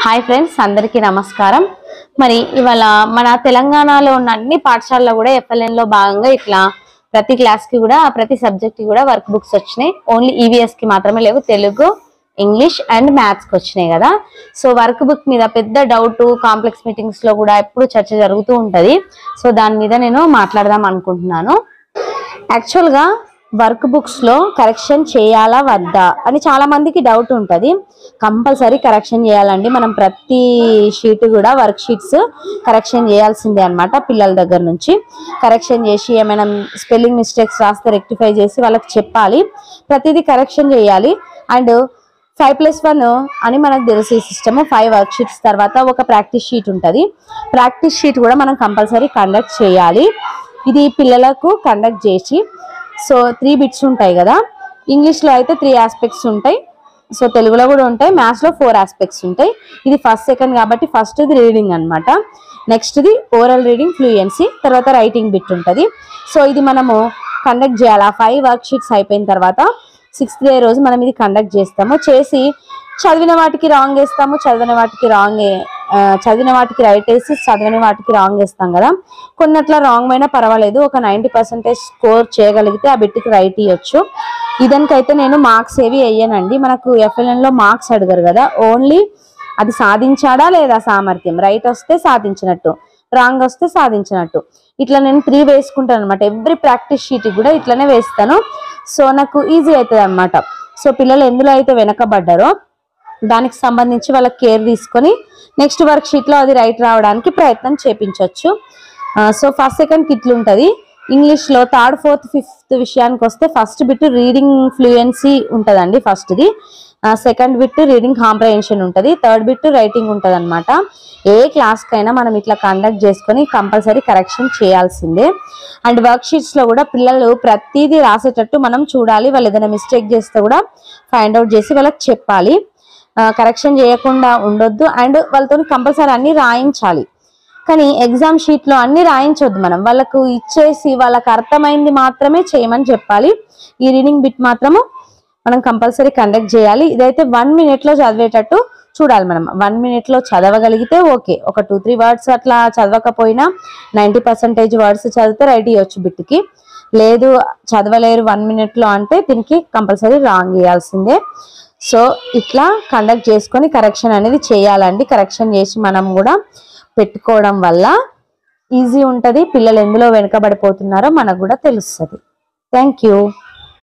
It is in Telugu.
హాయ్ ఫ్రెండ్స్, అందరికీ నమస్కారం. మరి ఇవాళ మన తెలంగాణలో ఉన్న అన్ని పాఠశాలలో కూడా FLN లో భాగంగా ఇట్లా ప్రతి క్లాస్ కి కూడా ప్రతి సబ్జెక్ట్ కి కూడా వర్క్ బుక్స్ వచ్చినాయి. ఓన్లీ EVS కి మాత్రమే లేవు, తెలుగు, ఇంగ్లీష్ అండ్ మ్యాథ్స్ కి వచ్చినాయి కదా. సో వర్క్ బుక్ మీద పెద్ద డౌట్ కాంప్లెక్స్ మీటింగ్స్ లో కూడా ఎప్పుడు చర్చ జరుగుతూ ఉంటది. సో దాని మీద నేను మాట్లాడదాం అనుకుంటున్నాను. యాక్చువల్ గా వర్క్ బుక్స్ లో కరెక్షన్ చేయాలా వద్దా అని చాలా మందికి డౌట్ ఉంటది. కంపల్సరీ కరెక్షన్ చేయాలండి. మనం ప్రతి షీట్ కూడా వర్క్ షీట్స్ కరెక్షన్ చేయాల్సిందే అన్నమాట. పిల్లల దగ్గర నుంచి కరెక్షన్ చేసి ఏమైనా స్పెల్లింగ్ మిస్టేక్స్ రాస్తే రెక్టిఫై చేసి వాళ్ళకి చెప్పాలి. ప్రతిదీ కరెక్షన్ చేయాలి. అండ్ 5+1 అని మనకు తెలుసు ఈ సిస్టమ్. 5 వర్క్ షీట్స్ తర్వాత ఒక ప్రాక్టీస్ షీట్ ఉంటుంది. ప్రాక్టీస్ షీట్ కూడా మనం కంపల్సరీ కండక్ట్ చేయాలి. ఇది పిల్లలకు కండక్ట్ చేసి సో 3 బిట్స్ ఉంటాయి కదా. ఇంగ్లీష్లో అయితే 3 ఆస్పెక్ట్స్ ఉంటాయి. సో తెలుగులో కూడా ఉంటాయి. మ్యాథ్స్లో 4 ఆస్పెక్ట్స్ ఉంటాయి. ఇది ఫస్ట్ సెకండ్ కాబట్టి ఫస్ట్ ఇది రీడింగ్ అనమాట. నెక్స్ట్ది ఓరల్ రీడింగ్ ఫ్లూయెన్సీ, తర్వాత రైటింగ్ బిట్ ఉంటుంది. సో ఇది మనము కండక్ట్ చేయాలి. ఆ 5 వర్క్ షీట్స్ అయిపోయిన తర్వాత 6th డే రోజు మనం ఇది కండక్ట్ చేస్తాము. చేసి చదివిన వాటికి రాంగ్ వేస్తాము, చదివిన వాటికి రైట్ వేసి చదివిన వాటికి రాంగ్ వేస్తాం కదా. కొన్నట్లా రాంగ్ అయినా పర్వాలేదు. ఒక 90% స్కోర్ చేయగలిగితే ఆ బిట్కి రైట్ ఇవ్వచ్చు. ఇదానికైతే నేను మార్క్స్ ఏవి వేయనండి. మనకు FLN లో మార్క్స్ అడగరు కదా. ఓన్లీ అది సాధించాడా లేదా సామర్థ్యం. రైట్ వస్తే సాధించినట్టు, రాంగ్ వస్తే సాధించినట్టు. ఇట్లా నేను 3 వేసుకుంటాను అనమాట. ఎవ్రీ ప్రాక్టీస్ షీట్ కూడా ఇట్లనే వేస్తాను. సో నాకు ఈజీ అవుతుంది అనమాట. సో పిల్లలు ఎందులో అయితే వెనకబడ్డారో దానికి సంబంధించి వాళ్ళకి కేర్ తీసుకొని నెక్స్ట్ వర్క్ షీట్ లో అది రైట్ రావడానికి ప్రయత్నం చేపించవచ్చు. సో ఫస్ట్ సెకండ్ కిట్లు ఉంటుంది. ఇంగ్లీష్ లో 3rd, 4th, 5th విషయానికి వస్తే ఫస్ట్ బిట్ రీడింగ్ ఫ్లూయెన్సీ ఉంటుందండి. ఫస్ట్ది. సెకండ్ బిట్ రీడింగ్ కాంప్రహెన్షన్ ఉంటుంది. థర్డ్ బిట్ రైటింగ్ ఉంటుంది అనమాట. ఏ క్లాస్ కైనా మనం ఇట్లా కండక్ట్ చేసుకొని కంపల్సరీ కరెక్షన్ చేయాల్సిందే. అండ్ వర్క్ షీట్స్ లో కూడా పిల్లలు ప్రతిదీ రాసేటట్టు మనం చూడాలి. వాళ్ళు ఏదైనా మిస్టేక్ చేస్తే కూడా ఫైండ్ అవుట్ చేసి వాళ్ళకి చెప్పాలి. కరెక్షన్ చేయకుండా ఉండొద్దు. అండ్ వాళ్ళతో కంపల్సరీ అన్ని రాయించాలి. కానీ ఎగ్జామ్ షీట్ లో అన్ని రాయించొద్దు. మనం వాళ్ళకు ఇచ్చేసి వాళ్ళకి అర్థమైంది మాత్రమే చేయమని చెప్పాలి. ఈ రీడింగ్ బిట్ మాత్రము మనం కంపల్సరీ కండక్ట్ చేయాలి. ఇదైతే 1 minute లో చదివేటట్టు చూడాలి. మనం 1 minute లో చదవగలిగితే ఓకే. ఒక 2-3 వర్డ్స్ అట్లా చదవకపోయినా 90% వర్డ్స్ చదివితే రైట్ ఇవ్వచ్చు బిట్కి. లేదు చదవలేరు 1 minute లో అంటే దీనికి కంపల్సరీ రాంగ్ ఇవ్వాల్సిందే. సో ఇట్లా కండక్ట్ చేసుకొని కరెక్షన్ అనేది చేయాలండి. కరెక్షన్ చేసి మనం కూడా పెట్టుకోవడం వల్ల ఈజీ ఉంటుంది. పిల్లలు ఎందులో వెనుకబడిపోతున్నారో మనకు కూడా తెలుస్తుంది. Thank you.